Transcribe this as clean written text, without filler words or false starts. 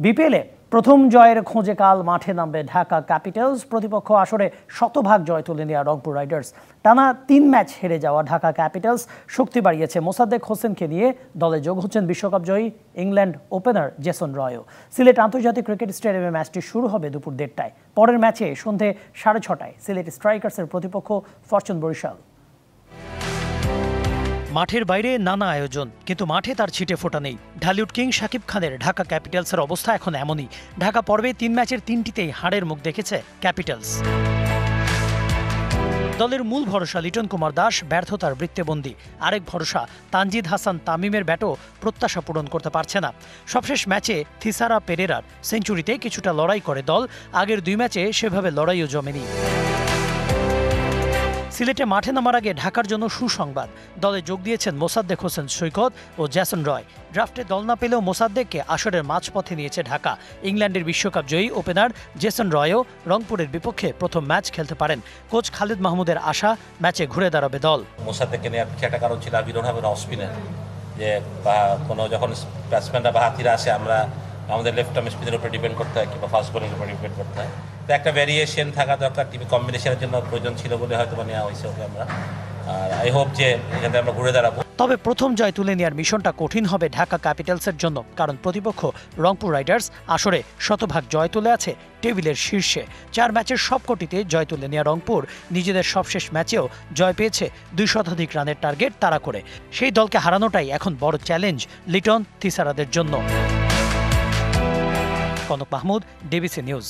বিপিএলে প্রথম জয়ের খোঁজে কাল মাঠে নামবে ঢাকা ক্যাপিটালস। প্রতিপক্ষ আসরে শতভাগ জয় তুলে নেওয়া রংপুর রাইডার্স। টানা ৩ ম্যাচ হেরে যাওয়া ঢাকা ক্যাপিটালস শক্তি বাড়িয়েছে মোসাদ্দেক হোসেনকে নিয়ে। দলে যোগ হচ্ছেন বিশ্বকাপ জয়ী ইংল্যান্ড ওপেনার জেসন রয়ও। সিলেট আন্তর্জাতিক ক্রিকেট স্টেডিয়ামে ম্যাচটি শুরু হবে দুপুর ১:৩০টায়। পরের ম্যাচে সন্ধে ৬:৩০টায় সিলেট স্ট্রাইকার্সের প্রতিপক্ষ ফরচুন বরিশাল। মাঠের বাইরে নানা আয়োজন, কিন্তু মাঠে তার ছিটে ফোটা নেই। ঢালিউড কিং শাকিব খানের ঢাকা ক্যাপিটালসের অবস্থা এখন এমনই। ঢাকা পর্বে ৩ ম্যাচের ৩টিতেই হারের মুখ দেখেছে ক্যাপিটালস। দলের মূল ভরসা লিটন কুমার দাস ব্যর্থতার বৃত্তেবন্দী। আরেক ভরসা তানজিদ হাসান তামিমের ব্যাটও প্রত্যাশা পূরণ করতে পারছে না। সবশেষ ম্যাচে থিসারা পেরেরার সেঞ্চুরিতে কিছুটা লড়াই করে দল। আগের ২ ম্যাচে সেভাবে লড়াইও জমেনি। সিলেটে মাঠে নামার আগে ঢাকার জন্য সুসংবাদ। দলে যোগ দিয়েছেন মোসাদ্দেক হোসেন সৈকত ও জেসন রয়। ড্রাফটে দল না পেলেও মোসাদ্দেককে আসরের মাঝপথে নিয়েছে ঢাকা। ইংল্যান্ডের বিশ্বকাপ জয়ী ওপেনার জেসন রয়ও রংপুরের বিপক্ষে প্রথম ম্যাচ খেলতে পারেন। কোচ খালিদ মাহমুদের আশা ম্যাচে ঘুরে দাঁড়াবে দল। মোসাদ্দেককে নেওয়ার একটা কারণ ছিল we don't have off spinner, যে কোনো যখন ব্যাটসম্যানরা বা হাতিরা আসে আমরা আমাদের লেফট আর্ম স্পিনের উপরে ডিপেন্ড করতে হয় কিংবা ফাস্ট বোলিংয়ের উপরে ডিপেন্ড করতে হয়। তো একটা ভ্যারিয়েশন থাকা দরকার, টিম কম্বিনেশনের জন্য প্রয়োজন ছিল বলে হয়তো নেওয়া হয়েছে ওকে আমরা। আর আই হোপ যে এখানে আমরা ঘুরে দাঁড়াবো। তবে প্রথম জয় তুলে নেওয়ার মিশনটা কঠিন হবে ঢাকা ক্যাপিটালসের জন্য, কারণ প্রতিপক্ষ রংপুর রাইডার্স আসরে শতভাগ জয় তুলে আছে টেবিলের শীর্ষে। ৪ ম্যাচের সবকটিতে জয় তুলে নেওয়া রংপুর নিজেদের সবশেষ ম্যাচেও জয় পেয়েছে ২০০ রানের টার্গেট তাড়া করে। সেই দলকে হারানোটাই এখন বড় চ্যালেঞ্জ লিটন থিসারাদের জন্য। Kanak Mahmud, DBC news.